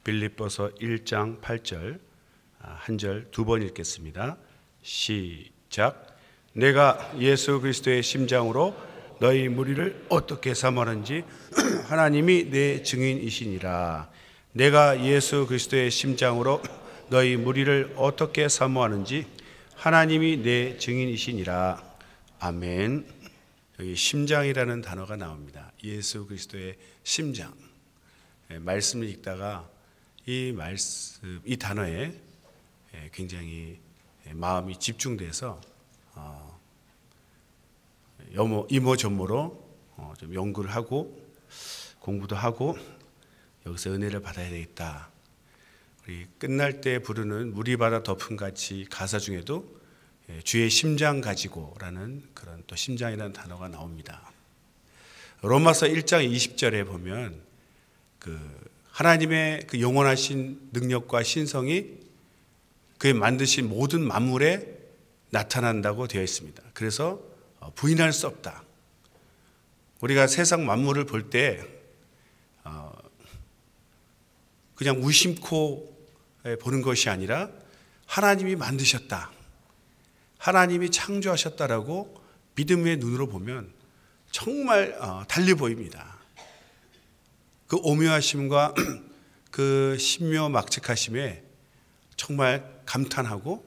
빌립보서 1장 8절 한 절 두 번 읽겠습니다. 시작. 내가 예수 그리스도의 심장으로 너희 무리를 어떻게 삼았는지 하나님이 내 증인이시니라. 내가 예수 그리스도의 심장으로 너희 무리를 어떻게 사모하는지 하나님이 내 증인이시니라. 아멘. 여기 심장이라는 단어가 나옵니다. 예수 그리스도의 심장. 말씀을 읽다가 이 단어에 굉장히 마음이 집중돼서 이모저모로 좀 연구를 하고 공부도 하고 여기서 은혜를 받아야 되겠다. 우리 끝날 때 부르는 물이 바다 덮음 같이 가사 중에도 주의 심장 가지고라는 그런 또 심장이라는 단어가 나옵니다. 로마서 1장 20절에 보면 하나님의 그 영원하신 능력과 신성이 그의 만드신 모든 만물에 나타난다고 되어 있습니다. 그래서 부인할 수 없다. 우리가 세상 만물을 볼 때 그냥 무심코 보는 것이 아니라 하나님이 만드셨다, 하나님이 창조하셨다라고 믿음의 눈으로 보면 정말 달리 보입니다. 그 오묘하심과 그 신묘막측하심에 정말 감탄하고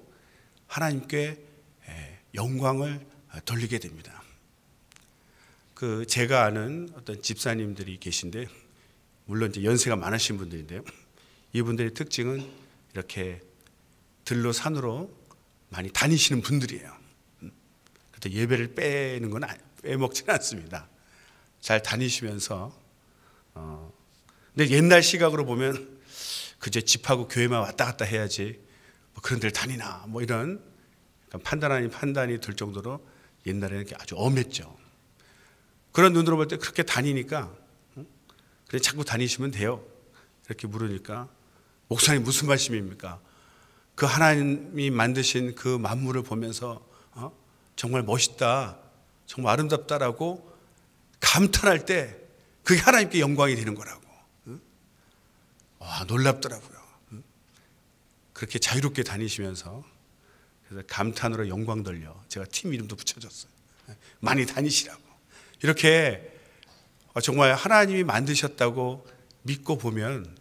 하나님께 영광을 돌리게 됩니다. 제가 아는 어떤 집사님들이 계신데, 물론 이제 연세가 많으신 분들인데요, 이분들의 특징은 이렇게 들로 산으로 많이 다니시는 분들이에요. 그때 예배를 빼먹지는 않습니다. 잘 다니시면서 근데 옛날 시각으로 보면 그저 집하고 교회만 왔다 갔다 해야지 뭐 그런 데를 다니나 뭐 이런 판단 아닌 판단이 들 정도로 옛날에는 아주 엄했죠. 그런 눈으로 볼 때 그렇게 다니니까 그래 자꾸 다니시면 돼요. 이렇게 물으니까 목사님 무슨 말씀입니까? 그 하나님이 만드신 그 만물을 보면서 정말 멋있다, 정말 아름답다라고 감탄할 때 그게 하나님께 영광이 되는 거라고. 놀랍더라고요. 그렇게 자유롭게 다니시면서 그래서 감탄으로 영광 돌려 제가 팀 이름도 붙여줬어요. 많이 다니시라고. 이렇게 정말 하나님이 만드셨다고 믿고 보면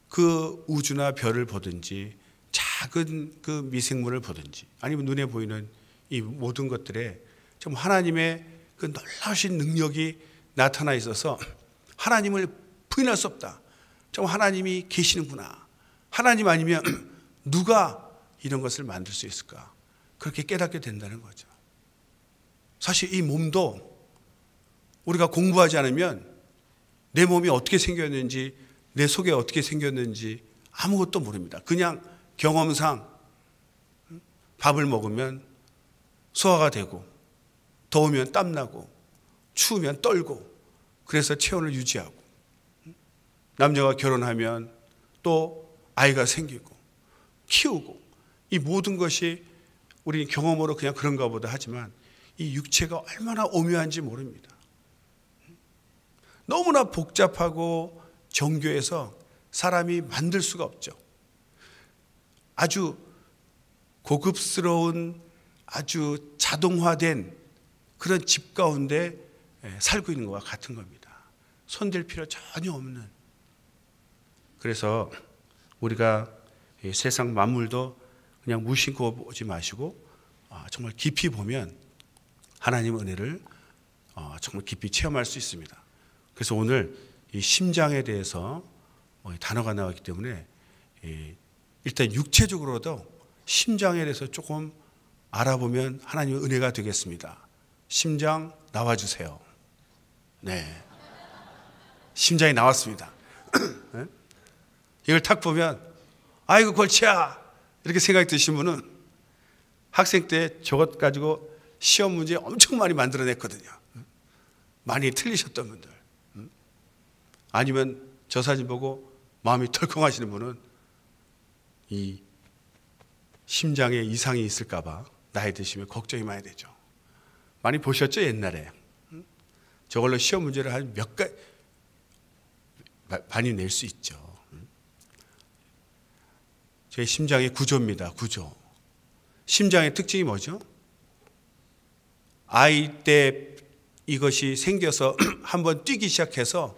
그 우주나 별을 보든지 작은 그 미생물을 보든지 아니면 눈에 보이는 이 모든 것들에 좀 하나님의 그 놀라우신 능력이 나타나 있어서 하나님을 부인할 수 없다. 좀 하나님이 계시는구나. 하나님 아니면 누가 이런 것을 만들 수 있을까? 그렇게 깨닫게 된다는 거죠. 사실 이 몸도 우리가 공부하지 않으면 내 몸이 어떻게 생겼는지, 내 속에 어떻게 생겼는지 아무것도 모릅니다. 그냥 경험상 밥을 먹으면 소화가 되고, 더우면 땀나고, 추우면 떨고, 그래서 체온을 유지하고, 남녀가 결혼하면 또 아이가 생기고 키우고, 이 모든 것이 우리 경험으로 그냥 그런가 보다 하지만 이 육체가 얼마나 오묘한지 모릅니다. 너무나 복잡하고 정교해서 사람이 만들 수가 없죠. 아주 고급스러운 아주 자동화된 그런 집 가운데 살고 있는 것과 같은 겁니다. 손댈 필요 전혀 없는. 그래서 우리가 세상 만물도 그냥 무심코 보지 마시고 정말 깊이 보면 하나님의 은혜를 정말 깊이 체험할 수 있습니다. 그래서 오늘 이 심장에 대해서 단어가 나왔기 때문에 일단 육체적으로도 심장에 대해서 조금 알아보면 하나님의 은혜가 되겠습니다. 심장 나와주세요. 네, 심장이 나왔습니다. 네? 이걸 탁 보면 아이고 골치야 이렇게 생각이 드신 분은 학생 때 저것 가지고 시험 문제 엄청 많이 만들어냈거든요. 많이 틀리셨던 분들. 아니면 저 사진 보고 마음이 덜컹하시는 분은 이 심장에 이상이 있을까 봐 나이 드시면 걱정이 많이 되죠. 많이 보셨죠? 옛날에 저걸로 시험 문제를 한 몇 가지 많이 낼 수 있죠. 저희 심장의 구조입니다. 구조. 심장의 특징이 뭐죠? 아이 때 이것이 생겨서 한번 뛰기 시작해서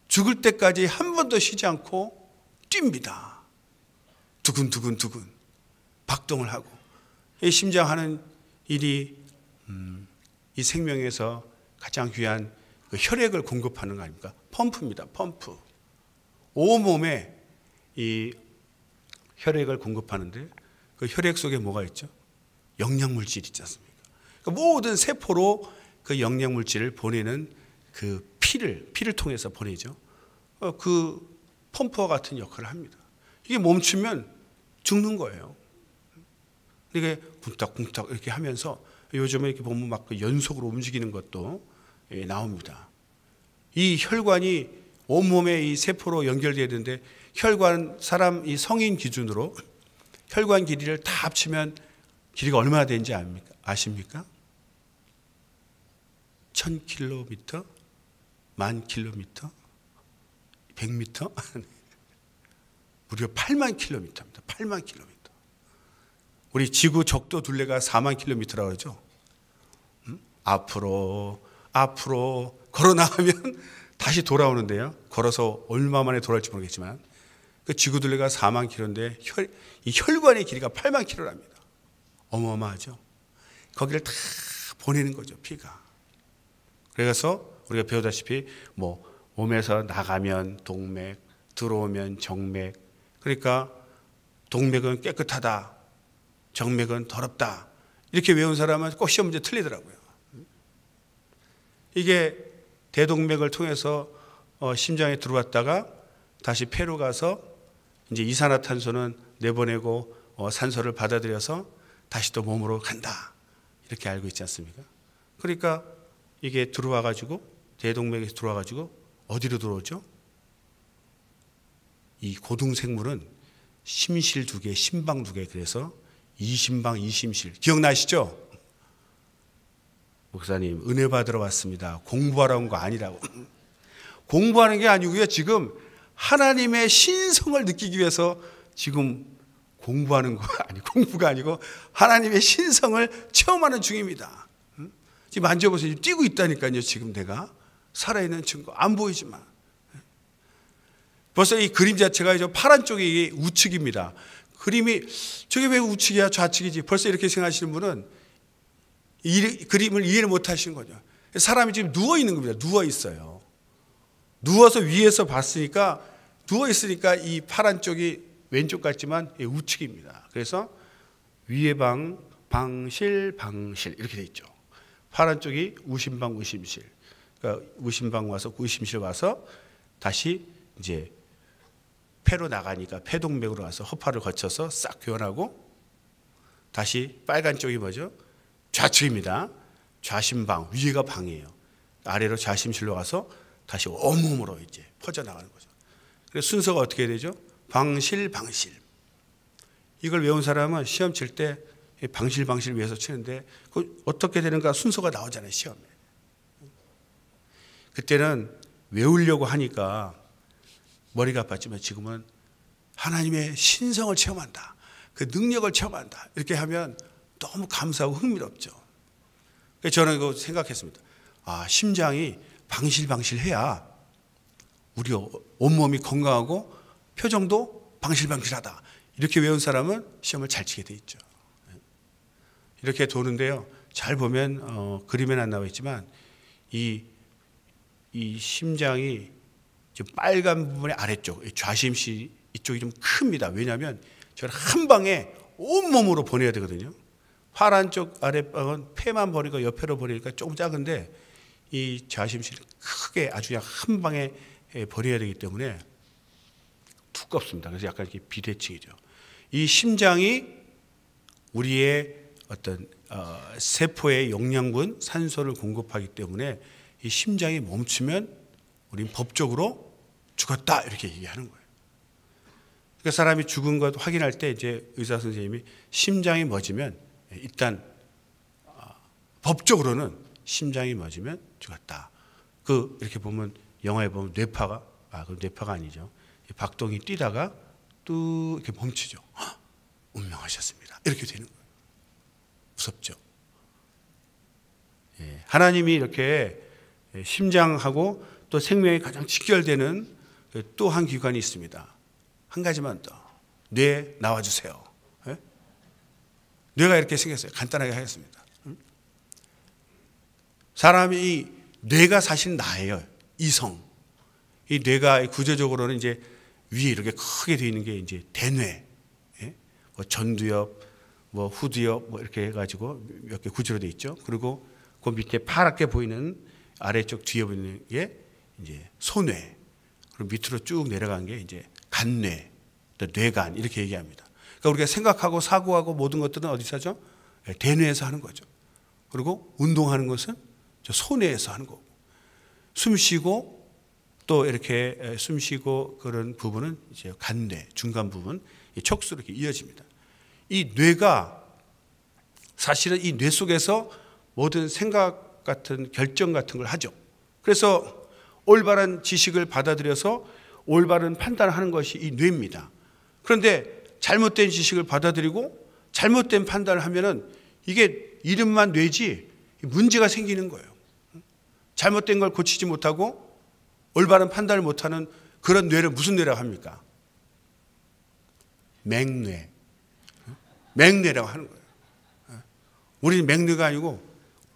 죽을 때까지 한 번도 쉬지 않고 뜁니다. 두근두근 박동을 하고. 이 심장 하는 일이 이 생명에서 가장 귀한 그 혈액을 공급하는 거 아닙니까? 펌프입니다. 펌프. 온몸에 이 혈액을 공급하는데 그 혈액 속에 뭐가 있죠? 영양물질이 있지 않습니까? 그러니까 모든 세포로 그 영양물질을 보내는 그 피를 통해서 보내죠. 그 펌프와 같은 역할을 합니다. 이게 멈추면 죽는 거예요. 이게 쿵딱쿵딱 이렇게 하면서 요즘에 이렇게 보면 막 연속으로 움직이는 것도 나옵니다. 이 혈관이 온몸에 이 세포로 연결되어야 되는데 혈관 사람 이 성인 기준으로 혈관 길이를 다 합치면 길이가 얼마나 되는지 아십니까? 1000km, 10,000km, 100m, 무려 8만 킬로미터입니다. 8만 킬로미터. 우리 지구 적도 둘레가 4만 킬로미터라고 그러죠. 앞으로 걸어 나가면 다시 돌아오는데요. 걸어서 얼마 만에 돌아올지 모르겠지만 그 지구 둘레가 4만 킬로인데 이 혈관의 길이가 8만 킬로랍니다. 어마어마하죠. 거기를 다 보내는 거죠, 피가. 그래서 우리가 배우다시피 뭐 몸에서 나가면 동맥, 들어오면 정맥. 그러니까 동맥은 깨끗하다, 정맥은 더럽다. 이렇게 외운 사람은 꼭 시험 문제 틀리더라고요. 이게 대동맥을 통해서 심장에 들어왔다가 다시 폐로 가서 이제 이산화탄소는 내보내고 산소를 받아들여서 다시 또 몸으로 간다. 이렇게 알고 있지 않습니까? 그러니까 이게 들어와 가지고 대동맥에서 들어와 가지고 어디로 들어오죠? 이 고등생물은 심실 2개, 심방 2개. 그래서 이심방, 이심실. 기억나시죠? 목사님, 은혜 받으러 왔습니다. 공부하러 온 거 아니라고. 공부하는 게 아니고요. 지금 하나님의 신성을 느끼기 위해서 지금 공부하는 거 아니, 공부가 아니고 하나님의 신성을 체험하는 중입니다. 지금 만져보세요. 뛰고 있다니까요. 지금 내가 살아있는 증거. 안 보이지만. 벌써 이 그림 자체가 저 파란 쪽이 우측입니다. 그림이 저게 왜 우측이야 좌측이지 벌써 이렇게 생각하시는 분은 이 그림을 이해를 못 하시는 거죠. 사람이 지금 누워 있는 겁니다. 누워 있어요. 누워서 위에서 봤으니까 누워 있으니까 이 파란 쪽이 왼쪽 같지만 우측입니다. 그래서 위에 방실 이렇게 돼 있죠. 파란 쪽이 우심방 우심실. 그러니까 우심방 와서 우심실 와서 다시 이제 폐로 나가니까 폐동맥으로 와서 허파를 거쳐서 싹 교환하고 다시 빨간 쪽이 뭐죠? 좌측입니다. 좌심방, 위에가 방이에요. 아래로 좌심실로 가서 다시 온몸으로 이제 퍼져나가는 거죠. 그래서 순서가 어떻게 되죠? 방실. 이걸 외운 사람은 시험 칠 때 방실 위해서 치는데 그 어떻게 되는가 순서가 나오잖아요, 시험에. 그때는 외우려고 하니까 머리가 아팠지만 지금은 하나님의 신성을 체험한다. 그 능력을 체험한다. 이렇게 하면 너무 감사하고 흥미롭죠. 그래서 저는 이거 생각했습니다. 아, 심장이 방실해야 우리 온몸이 건강하고 표정도 방실하다. 이렇게 외운 사람은 시험을 잘 치게 돼 있죠. 이렇게 도는데요. 잘 보면 그림에는 안 나와 있지만 이 심장이 지금 빨간 부분의 아래쪽 좌심실 이쪽이 좀 큽니다. 왜냐하면 저를 한 방에 온몸으로 보내야 되거든요. 파란 쪽 아랫방은 폐만 보니까 옆으로 보내니까 조금 작은데 이 좌심실은 크게 아주 그냥 한 방에 버려야 되기 때문에 두껍습니다. 그래서 약간 이렇게 비대칭이죠. 이 심장이 우리의 어떤 세포의 영양분, 산소를 공급하기 때문에 이 심장이 멈추면 우린 법적으로 죽었다 이렇게 얘기하는 거예요. 그러니까 사람이 죽은 것 확인할 때 이제 의사 선생님이 심장이 멎으면 일단 법적으로는 심장이 멎으면 죽었다. 그 이렇게 보면 영화에 보면 뇌파가 그 뇌파가 아니죠. 박동이 뛰다가 또 이렇게 멈추죠. 운명하셨습니다. 이렇게 되는 거예요. 무섭죠. 하나님이 이렇게 심장하고 또 생명이 가장 직결되는 또 한 기관이 있습니다. 한 가지만 더. 뇌 나와주세요. 뇌가 이렇게 생겼어요. 간단하게 하겠습니다. 사람이 이 뇌가 사실 나예요. 이성. 이 뇌가 구조적으로는 이제 위에 이렇게 크게 되어 있는 게 이제 대뇌, 뭐 전두엽, 뭐 후두엽, 뭐 이렇게 해가지고 몇 개 구조로 되어 있죠. 그리고 그 밑에 파랗게 보이는 아래쪽 뒤에 보이는 게 이제 소뇌, 그리고 밑으로 쭉 내려간 게 이제 간뇌, 또 뇌간 이렇게 얘기합니다. 그러니까 우리가 생각하고 사고하고 모든 것들은 어디서 하죠? 대뇌에서 하는 거죠. 그리고 운동하는 것은 저 소뇌에서 하는 거고, 숨 쉬고 또 이렇게 숨 쉬고 그런 부분은 이제 간뇌 중간 부분 척수로 이렇게 이어집니다. 이 뇌가 사실은 이 뇌 속에서 모든 생각 같은 결정 같은 걸 하죠. 그래서 올바른 지식을 받아들여서 올바른 판단을 하는 것이 이 뇌입니다. 그런데 잘못된 지식을 받아들이고 잘못된 판단을 하면은 이게 이름만 뇌지 문제가 생기는 거예요. 잘못된 걸 고치지 못하고 올바른 판단을 못하는 그런 뇌를 무슨 뇌라고 합니까? 맹뇌. 맹뇌라고 하는 거예요. 우리는 맹뇌가 아니고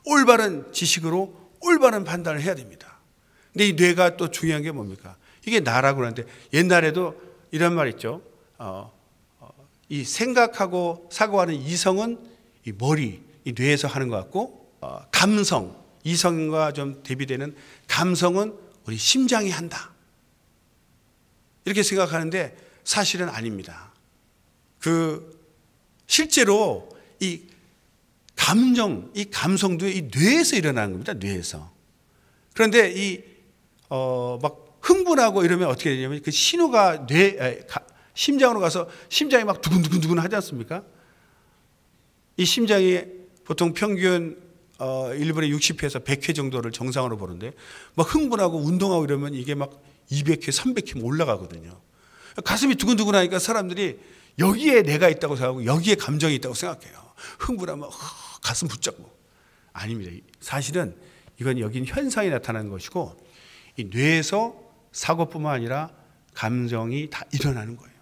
올바른 지식으로 올바른 판단을 해야 됩니다. 근데 이 뇌가 또 중요한 게 뭡니까? 이게 나라고 하는데 옛날에도 이런 말 있죠. 이 생각하고 사고하는 이성은 이 머리, 이 뇌에서 하는 것 같고, 감성, 이성과 좀 대비되는 감성은 우리 심장이 한다. 이렇게 생각하는데 사실은 아닙니다. 실제로 이 감정, 이 감성도 이 뇌에서 일어나는 겁니다. 뇌에서. 그런데 막 흥분하고 이러면 어떻게 되냐면 그 신호가 심장으로 가서 심장이 막 두근두근 하지 않습니까? 이 심장이 보통 평균 1분에 60회에서 100회 정도를 정상으로 보는데 막 흥분하고 운동하고 이러면 이게 막 200회, 300회 올라가거든요. 가슴이 두근두근 하니까 사람들이 여기에 내가 있다고 생각하고 여기에 감정이 있다고 생각해요. 흥분하면 가슴 붙잡고. 아닙니다. 사실은 이건 여긴 현상이 나타나는 것이고 이 뇌에서 사고뿐만 아니라 감정이 다 일어나는 거예요.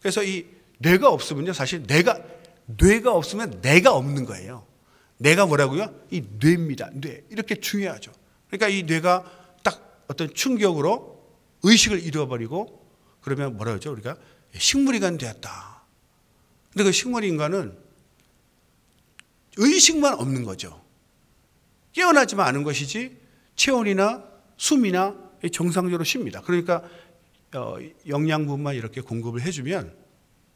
그래서 이 뇌가 없으면요, 사실 뇌가 없으면 내가 없는 거예요. 뇌가 뭐라고요? 이 뇌입니다. 뇌. 이렇게 중요하죠. 그러니까 이 뇌가 딱 어떤 충격으로 의식을 잃어버리고 그러면 뭐라 그러죠? 우리가 식물인간 되었다. 근데 그 식물인간은 의식만 없는 거죠. 깨어나지만 않은 것이지 체온이나 숨이나 정상적으로 쉽니다. 그러니까 영양분만 이렇게 공급을 해주면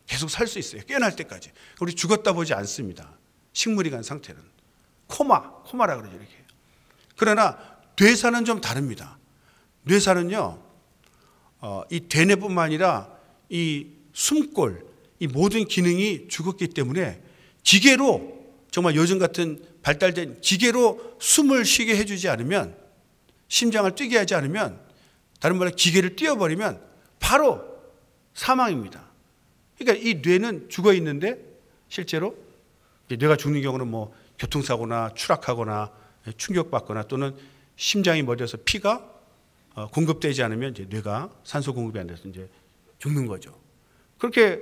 계속 살 수 있어요. 깨어날 때까지. 우리 죽었다 보지 않습니다. 식물인간 상태는. 코마라 그러죠. 이렇게. 그러나 뇌사는 좀 다릅니다. 뇌사는요, 이 대뇌뿐만 아니라 이 숨골, 이 모든 기능이 죽었기 때문에 기계로 정말 요즘 같은 발달된 기계로 숨을 쉬게 해주지 않으면 심장을 뛰게 하지 않으면 다른 말로 기계를 띄워버리면 바로 사망입니다. 그러니까 이 뇌는 죽어 있는데 실제로 뇌가 죽는 경우는 뭐 교통사고나 추락하거나 충격받거나 또는 심장이 멎어서 피가 공급되지 않으면 이제 뇌가 산소 공급이 안 돼서 이제 죽는 거죠. 그렇게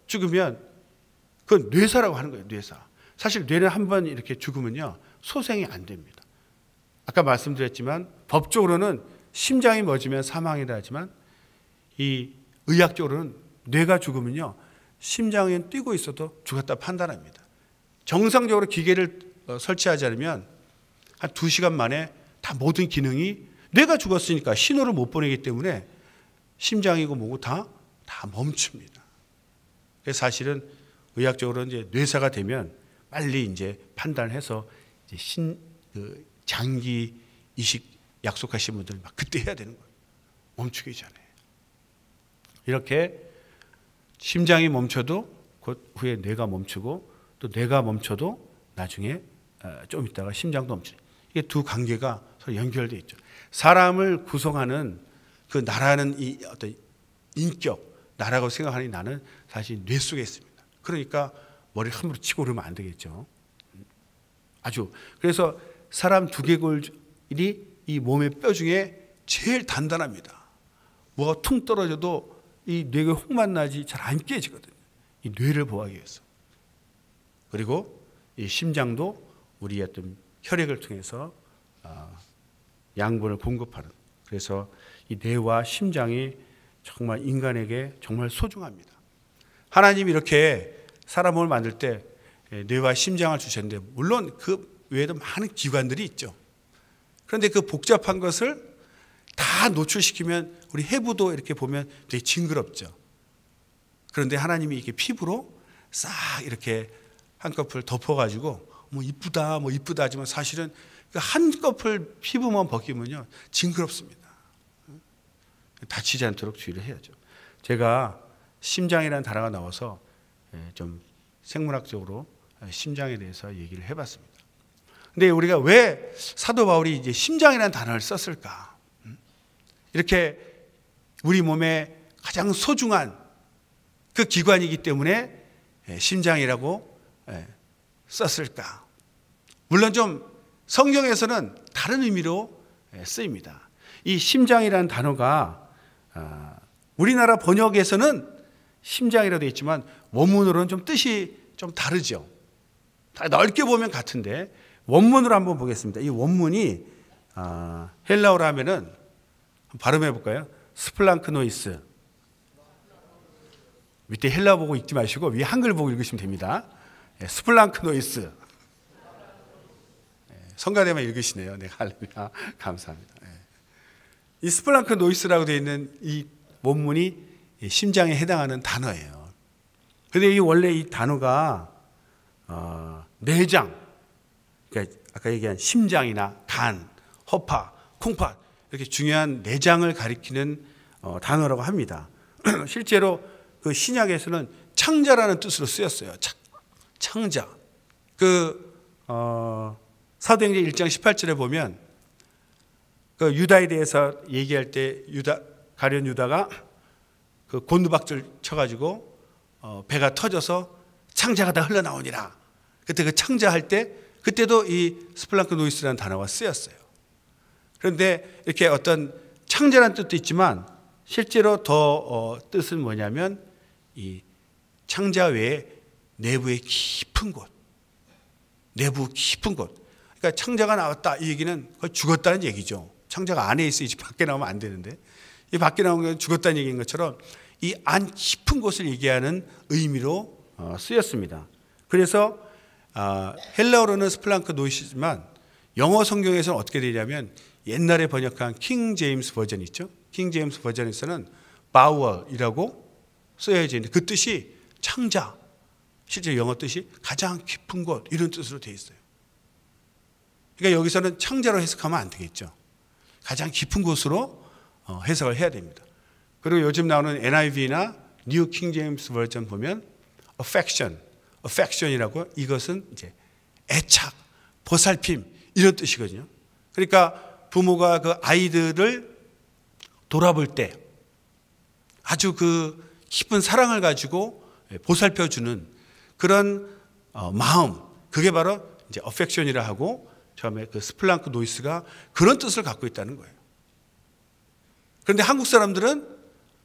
죽으면 그건 뇌사라고 하는 거예요. 뇌사. 사실 뇌는 한번 이렇게 죽으면요 소생이 안 됩니다. 아까 말씀드렸지만 법적으로는 심장이 멎으면 사망이라 하지만 이 의학적으로는 뇌가 죽으면요 심장은 뛰고 있어도 죽었다 판단합니다. 정상적으로 기계를 설치하지 않으면 한 2시간 만에 다 모든 기능이 뇌가 죽었으니까 신호를 못 보내기 때문에 심장이고 뭐고 다 멈춥니다. 그래서 사실은 의학적으로 이제 뇌사가 되면 빨리 이제 판단을 해서 이제 장기 이식 약속하신 분들 막 그때 해야 되는 거예요. 멈추기 전에. 이렇게 심장이 멈춰도 곧 후에 뇌가 멈추고 또 뇌가 멈춰도 나중에 좀 있다가 심장도 멈추죠. 이게 두 관계가 서로 연결되어 있죠. 사람을 구성하는 그 나라는 이 어떤 인격, 나라고 생각하는 나는 사실 뇌 속에 있습니다. 그러니까 머리를 함부로 치고 그러면 안 되겠죠. 아주. 그래서 사람 두개골이 이 몸의 뼈 중에 제일 단단합니다. 뭐가 퉁 떨어져도 이 뇌가 혹만 나지 잘 안 깨지거든요. 이 뇌를 보호하기 위해서. 그리고 이 심장도 우리의 어떤 혈액을 통해서 양분을 공급하는. 그래서 이 뇌와 심장이 정말 인간에게 정말 소중합니다. 하나님이 이렇게 사람을 만들 때 뇌와 심장을 주셨는데 물론 그 외에도 많은 기관들이 있죠. 그런데 그 복잡한 것을 다 노출시키면 우리 해부도 이렇게 보면 되게 징그럽죠. 그런데 하나님이 이렇게 피부로 싹 이렇게 한꺼풀 덮어가지고 뭐 이쁘다 뭐 이쁘다 하지만 사실은 그 한꺼풀 피부만 벗기면요 징그럽습니다. 다치지 않도록 주의를 해야죠. 제가 심장이라는 단어가 나와서 좀 생물학적으로 심장에 대해서 얘기를 해봤습니다. 근데 우리가 왜 사도 바울이 이제 심장이라는 단어를 썼을까? 이렇게 우리 몸에 가장 소중한 그 기관이기 때문에 심장이라고 썼을까? 물론 좀 성경에서는 다른 의미로 쓰입니다. 이 심장이라는 단어가 우리나라 번역에서는 심장이라고 되어 있지만 원문으로는 좀 뜻이 좀 다르죠. 넓게 보면 같은데 원문으로 한번 보겠습니다. 이 원문이 헬라어로 하면은 발음해 볼까요? 스플랑크노이스. 밑에 헬라어 보고 읽지 마시고 위에 한글 보고 읽으시면 됩니다. 스플랑크노이스. 성가대만 읽으시네요. 네, 할렐루야. 감사합니다. 이 스플랑크노이스라고 되어 있는 이 원문이 심장에 해당하는 단어예요. 그런데 이 원래 이 단어가 내장, 그러니까 아까 얘기한 심장이나 간, 허파, 콩팥 이렇게 중요한 내장을 가리키는 단어라고 합니다. 실제로 그 신약에서는 창자라는 뜻으로 쓰였어요. 창자. 사도행전 1장 18절에 보면 그 유다에 대해서 얘기할 때 가룟 유다가 그 곤두박질 쳐가지고 배가 터져서 창자가 다 흘러나오니라. 그때 그 창자할 때 그때도 이 스플랑크노이스라는 단어가 쓰였어요. 그런데 이렇게 어떤 창자라는 뜻도 있지만 실제로 더 뜻은 뭐냐면 이 창자 외에 내부의 깊은 곳, 내부 깊은 곳. 그러니까 창자가 나왔다 이 얘기는 거의 죽었다는 얘기죠. 창자가 안에 있어야지 밖에 나오면 안 되는데 이 밖에 나온 건 죽었다는 얘기인 것처럼 이 안 깊은 곳을 얘기하는 의미로 쓰였습니다. 그래서 헬라어로는 스플랑크노이스지만 영어 성경에서는 어떻게 되냐면 옛날에 번역한 킹 제임스 버전 있죠. 킹 제임스 버전에서는 바우어이라고 써야지 그 뜻이 창자, 실제 영어 뜻이 가장 깊은 곳 이런 뜻으로 되어 있어요. 그러니까 여기서는 창자로 해석하면 안 되겠죠. 가장 깊은 곳으로 해석을 해야 됩니다. 그리고 요즘 나오는 NIV나 뉴 킹 제임스 버전 보면 affection이라고 이것은 이제 애착, 보살핌 이런 뜻이거든요. 그러니까 부모가 그 아이들을 돌아볼 때 아주 그 깊은 사랑을 가지고 보살펴주는 그런 마음, 그게 바로 이제 affection이라 하고 처음에 그 스플랑크노이스가 그런 뜻을 갖고 있다는 거예요. 그런데 한국 사람들은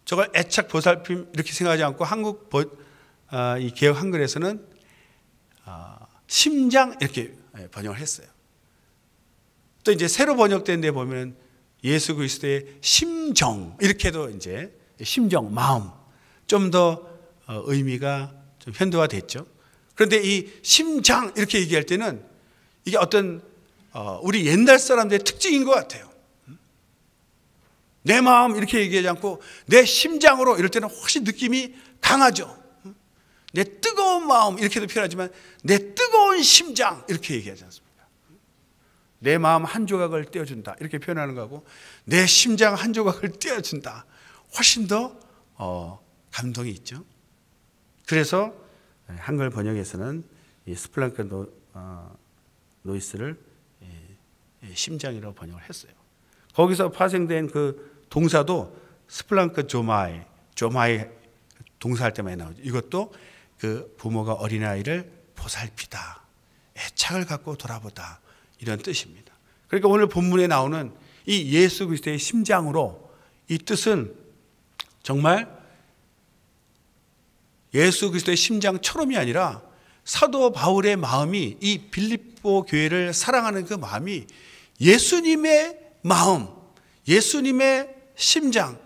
저걸 애착 보살핌 이렇게 생각하지 않고 한국 이 개역 한글에서는 심장 이렇게 번역을 했어요. 또 이제 새로 번역된 데 보면 예수 그리스도의 심정 이렇게도 이제 심정, 마음 좀 더 의미가 좀 현대화됐죠. 그런데 이 심장 이렇게 얘기할 때는 이게 어떤 우리 옛날 사람들의 특징인 것 같아요. 내 마음 이렇게 얘기하지 않고 내 심장으로 이럴 때는 훨씬 느낌이 강하죠. 내 뜨거운 마음 이렇게도 표현하지만 내 뜨거운 심장 이렇게 얘기하지 않습니까? 내 마음 한 조각을 떼어준다 이렇게 표현하는 거고 내 심장 한 조각을 떼어준다 훨씬 더 감동이 있죠. 그래서 한글 번역에서는 이 스플랑크노이스를 심장이라고 번역을 했어요. 거기서 파생된 그 동사도 스플랑크 조마이 동사할 때 많이 나오죠. 이것도 그 부모가 어린아이를 보살피다, 애착을 갖고 돌아보다, 이런 뜻입니다. 그러니까 오늘 본문에 나오는 이 예수 그리스도의 심장으로, 이 뜻은 정말 예수 그리스도의 심장처럼이 아니라 사도 바울의 마음이, 이 빌립보 교회를 사랑하는 그 마음이 예수님의 마음, 예수님의 심장,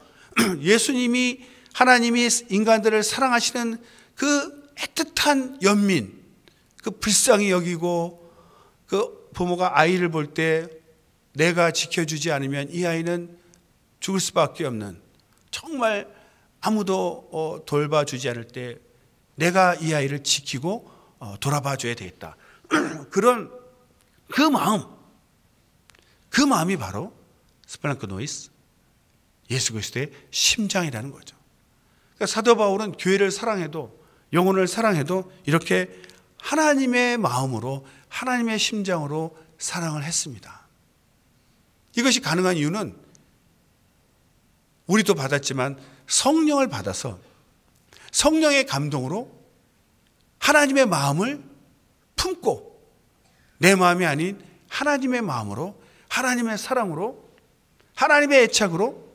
예수님이, 하나님이 인간들을 사랑하시는 그 애틋한 연민, 그 불쌍히 여기고, 그 부모가 아이를 볼 때 내가 지켜주지 않으면 이 아이는 죽을 수밖에 없는, 정말 아무도 돌봐주지 않을 때 내가 이 아이를 지키고 돌아봐 줘야 되겠다. 그런 그 마음이 바로 스플랑크노이스, 예수 그리스도의 심장이라는 거죠. 그러니까 사도 바울은 교회를 사랑해도, 영혼을 사랑해도 이렇게 하나님의 마음으로, 하나님의 심장으로 사랑을 했습니다. 이것이 가능한 이유는 우리도 받았지만 성령을 받아서 성령의 감동으로 하나님의 마음을 품고, 내 마음이 아닌 하나님의 마음으로, 하나님의 사랑으로, 하나님의 애착으로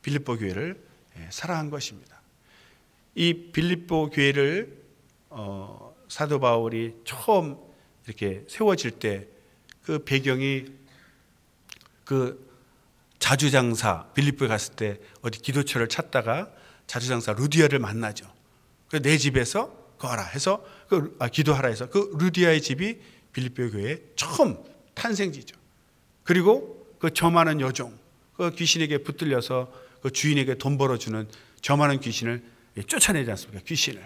빌립보 교회를 사랑한 것입니다. 이 빌립보 교회를 사도 바울이 처음 이렇게 세워질 때 그 배경이, 그 자주장사, 빌립보에 갔을 때 어디 기도처를 찾다가 자주장사 루디아를 만나죠. 그래서 내 집에서 거하라 해서, 기도하라 해서 그 루디아의 집이 빌립보 교회의 처음 탄생지죠. 그리고 그 점하는 여종, 그 귀신에게 붙들려서 그 주인에게 돈 벌어주는 점하는 귀신을 쫓아내지 않습니까? 귀신을.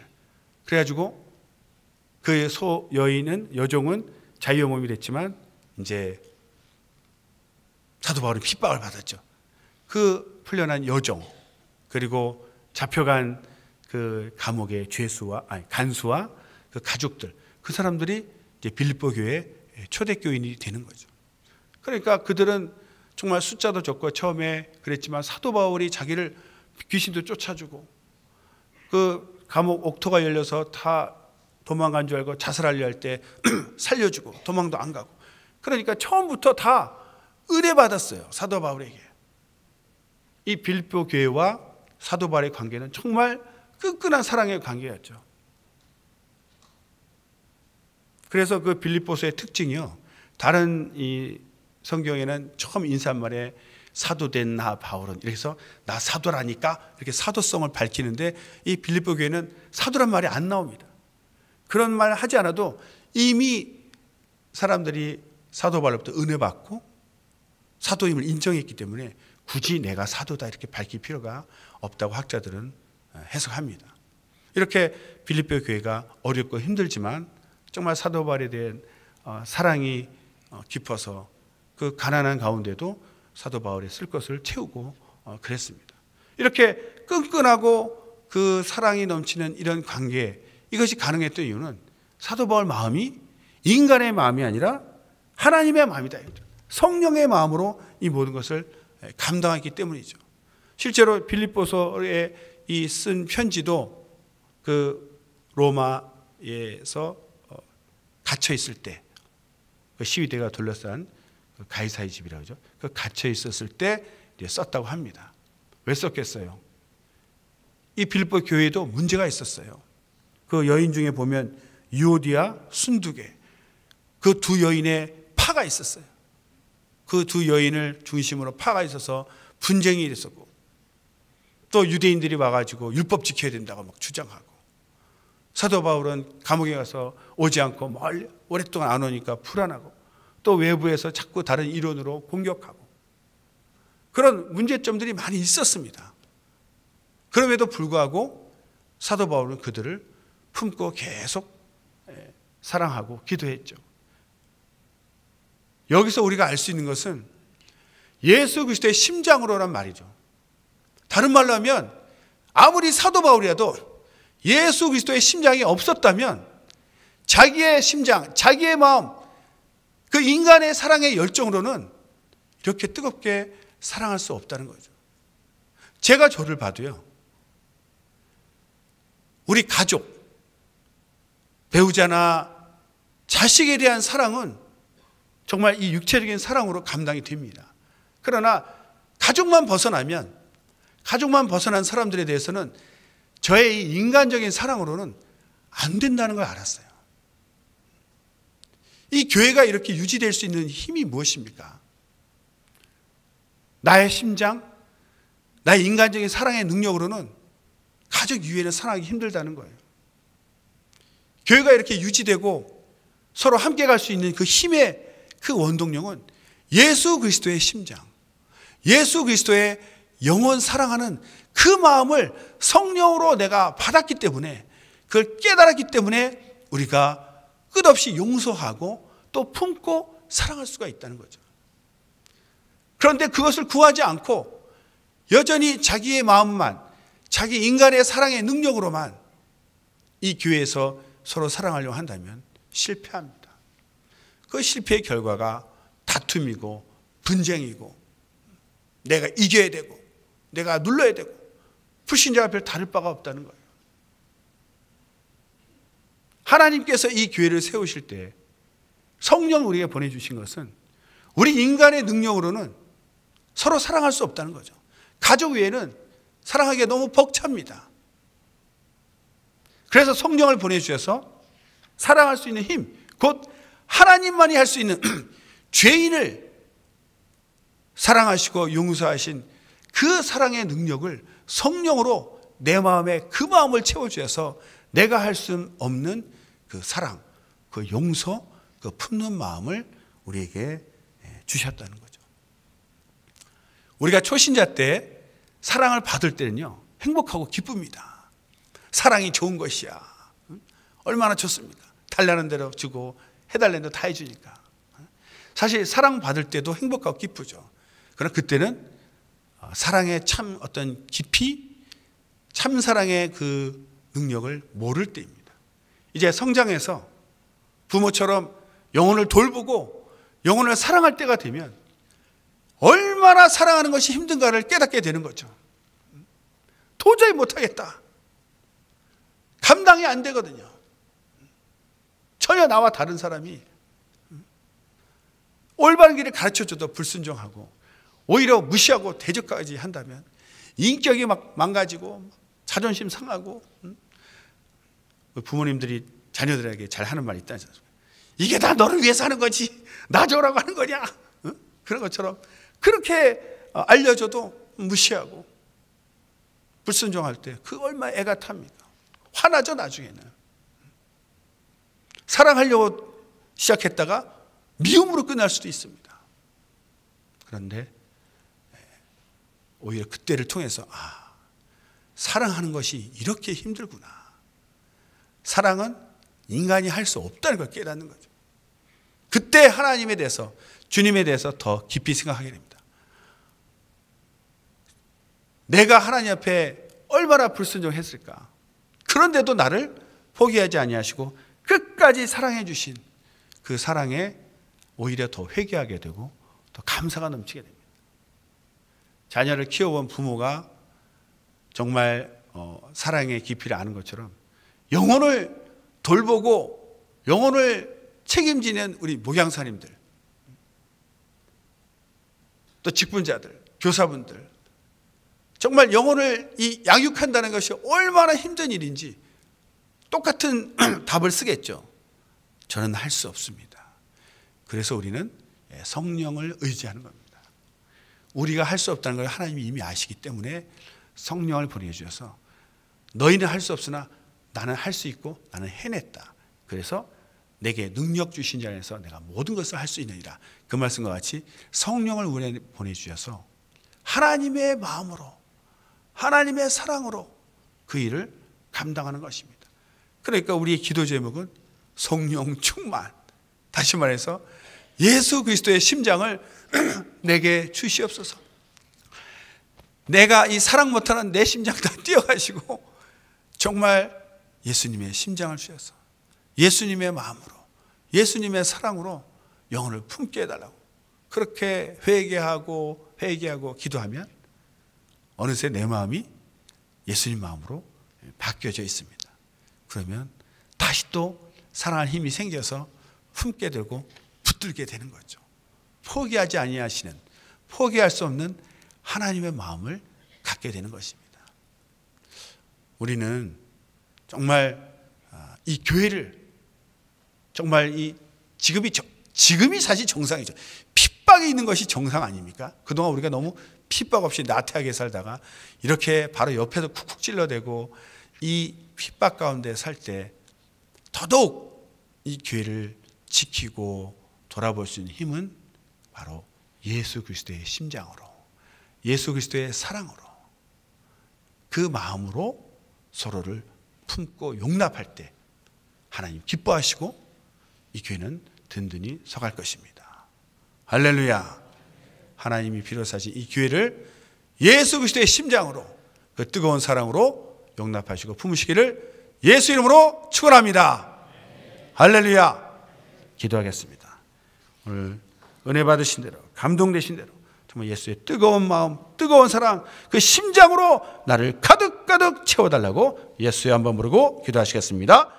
그래가지고 그 여종은 자유의 몸이 됐지만 이제 사도 바울은 핍박을 받았죠. 그 풀려난 여종, 그리고 잡혀간 그 감옥의 간수와 그 가족들, 그 사람들이 이제 빌립보 교회의 초대교인이 되는 거죠. 그러니까 그들은 정말 숫자도 적고 처음에 그랬지만 사도 바울이 자기를 귀신도 쫓아주고, 그 감옥 옥토가 열려서 다 도망간 줄 알고 자살하려 할 때 살려주고, 도망도 안 가고, 그러니까 처음부터 다 의뢰받았어요, 사도 바울에게. 이 빌립보 교회와 사도 바울의 관계는 정말 끈끈한 사랑의 관계였죠. 그래서 그 빌립보서의 특징이요, 다른 이 성경에는 처음 인사말에 사도된 나 바울은, 이래서 나 사도라니까 이렇게 사도성을 밝히는데, 이 빌립보 교회는 사도란 말이 안 나옵니다. 그런 말 하지 않아도 이미 사람들이 사도 바울로부터 은혜 받고 사도임을 인정했기 때문에 굳이 내가 사도다 이렇게 밝힐 필요가 없다고 학자들은 해석합니다. 이렇게 빌립보 교회가 어렵고 힘들지만 정말 사도 바울에 대한 사랑이 깊어서 그 가난한 가운데도 사도 바울의 쓸 것을 채우고 그랬습니다. 이렇게 끈끈하고 그 사랑이 넘치는 이런 관계, 이것이 가능했던 이유는 사도 바울 마음이 인간의 마음이 아니라 하나님의 마음이다, 성령의 마음으로 이 모든 것을 감당했기 때문이죠. 실제로 빌립보서에 이 쓴 편지도 그 로마에서 갇혀 있을 때, 그 시위대가 둘러싼 가이사의 집이라고 하죠. 그 갇혀 있었을 때 썼다고 합니다. 왜 썼겠어요? 이 빌립보 교회도 문제가 있었어요. 그 여인 중에 보면 유오디아, 순두계, 그 두 여인의 파가 있었어요. 그 두 여인을 중심으로 파가 있어서 분쟁이 일었었고, 또 유대인들이 와가지고 율법 지켜야 된다고 막 주장하고, 사도 바울은 감옥에 가서 오지 않고 오랫동안 안 오니까 불안하고, 또 외부에서 자꾸 다른 이론으로 공격하고, 그런 문제점들이 많이 있었습니다. 그럼에도 불구하고 사도 바울은 그들을 품고 계속 사랑하고 기도했죠. 여기서 우리가 알 수 있는 것은 예수 그리스도의 심장으로란 말이죠. 다른 말로 하면 아무리 사도 바울이라도 예수 그리스도의 심장이 없었다면 자기의 심장, 자기의 마음, 그 인간의 사랑의 열정으로는 이렇게 뜨겁게 사랑할 수 없다는 거죠. 제가 저를 봐도요, 우리 가족, 배우자나 자식에 대한 사랑은 정말 이 육체적인 사랑으로 감당이 됩니다. 그러나 가족만 벗어난 사람들에 대해서는 저의 이 인간적인 사랑으로는 안 된다는 걸 알았어요. 이 교회가 이렇게 유지될 수 있는 힘이 무엇입니까? 나의 심장, 나의 인간적인 사랑의 능력으로는 가족 이외에는 사랑하기 힘들다는 거예요. 교회가 이렇게 유지되고 서로 함께 갈 수 있는 그 힘의 그 원동력은 예수 그리스도의 심장, 예수 그리스도의 영원 사랑하는 그 마음을 성령으로 내가 받았기 때문에, 그걸 깨달았기 때문에 우리가 끝없이 용서하고 또 품고 사랑할 수가 있다는 거죠. 그런데 그것을 구하지 않고 여전히 자기의 마음만, 자기 인간의 사랑의 능력으로만 이 교회에서 서로 사랑하려고 한다면 실패합니다. 그 실패의 결과가 다툼이고 분쟁이고 내가 이겨야 되고 내가 눌러야 되고 불신자가 별 다를 바가 없다는 거예요. 하나님께서 이 교회를 세우실 때 성령을 우리에게 보내주신 것은 우리 인간의 능력으로는 서로 사랑할 수 없다는 거죠. 가족 외에는 사랑하기가 너무 벅찹니다. 그래서 성령을 보내주셔서 사랑할 수 있는 힘, 곧 하나님만이 할 수 있는 죄인을 사랑하시고 용서하신 그 사랑의 능력을 성령으로 내 마음에 그 마음을 채워주셔서 내가 할 수 없는 그 사랑, 그 용서, 그 품는 마음을 우리에게 주셨다는 거죠. 우리가 초신자 때 사랑을 받을 때는요, 행복하고 기쁩니다. 사랑이 좋은 것이야. 얼마나 좋습니까? 달라는 대로 주고 해달라는 대로 다 해주니까. 사실 사랑 받을 때도 행복하고 기쁘죠. 그러나 그때는 사랑의 참 어떤 깊이, 참 사랑의 그 능력을 모를 때입니다. 이제 성장해서 부모처럼 영혼을 돌보고 영혼을 사랑할 때가 되면 얼마나 사랑하는 것이 힘든가를 깨닫게 되는 거죠. 도저히 못하겠다. 감당이 안 되거든요. 전혀 나와 다른 사람이 올바른 길을 가르쳐줘도 불순종하고 오히려 무시하고 대적까지 한다면 인격이 막 망가지고 자존심 상하고, 부모님들이 자녀들에게 잘 하는 말이 있다는 거죠. 이게 다 너를 위해서 하는 거지 나 좋으라고 하는 거냐, 그런 것처럼 그렇게 알려줘도 무시하고 불순종할 때 그 얼마나 애가 탑니까? 화나죠. 나중에는 사랑하려고 시작했다가 미움으로 끝날 수도 있습니다. 그런데 오히려 그때를 통해서 사랑하는 것이 이렇게 힘들구나, 사랑은 인간이 할 수 없다는 걸 깨닫는 거죠. 그때 하나님에 대해서, 주님에 대해서 더 깊이 생각하게 됩니다. 내가 하나님 앞에 얼마나 불순종했을까. 그런데도 나를 포기하지 아니하시고 끝까지 사랑해 주신 그 사랑에 오히려 더 회개하게 되고 더 감사가 넘치게 됩니다. 자녀를 키워본 부모가 정말 사랑의 깊이를 아는 것처럼 영혼을 돌보고 영혼을 책임지는 우리 목양사님들, 또 직분자들, 교사분들, 정말 영혼을 양육한다는 것이 얼마나 힘든 일인지 똑같은 답을 쓰겠죠. 저는 할 수 없습니다. 그래서 우리는 성령을 의지하는 겁니다. 우리가 할 수 없다는 걸 하나님이 이미 아시기 때문에 성령을 보내주셔서 너희는 할 수 없으나 나는 할 수 있고 나는 해냈다. 그래서 내게 능력 주신 자 안에서 내가 모든 것을 할 수 있느니라. 그 말씀과 같이 성령을 보내주셔서 하나님의 마음으로, 하나님의 사랑으로 그 일을 감당하는 것입니다. 그러니까 우리의 기도 제목은 성령 충만, 다시 말해서 예수 그리스도의 심장을 내게 주시옵소서. 내가 이 사랑 못하는 내 심장 다 띄어가시고 정말 예수님의 심장을 주셔서 예수님의 마음으로, 예수님의 사랑으로 영혼을 품게 해달라고 그렇게 회개하고 기도하면 어느새 내 마음이 예수님 마음으로 바뀌어져 있습니다. 그러면 다시 또 사랑할 힘이 생겨서 품게 되고 붙들게 되는 거죠. 포기하지 아니하시는, 포기할 수 없는 하나님의 마음을 갖게 되는 것입니다. 우리는 정말 이 교회를 정말 지금이 사실 정상이죠. 핍박이 있는 것이 정상 아닙니까? 그동안 우리가 너무 핍박 없이 나태하게 살다가 이렇게 바로 옆에서 쿡쿡 찔러대고 이 핍박 가운데 살 때 더더욱 이 교회를 지키고 돌아볼 수 있는 힘은 바로 예수 그리스도의 심장으로, 예수 그리스도의 사랑으로, 그 마음으로 서로를 품고 용납할 때 하나님 기뻐하시고 이 교회는 든든히 서갈 것입니다. 할렐루야. 하나님이 비로소 이 교회를 예수 그리스도의 심장으로, 그 뜨거운 사랑으로 용납하시고 품으시기를 예수 이름으로 축원합니다. 할렐루야. 기도하겠습니다. 오늘 은혜 받으신 대로, 감동되신 대로 정말 예수의 뜨거운 마음, 뜨거운 사랑, 그 심장으로 나를 가득 채워달라고 예수의 한번 부르고 기도하시겠습니다.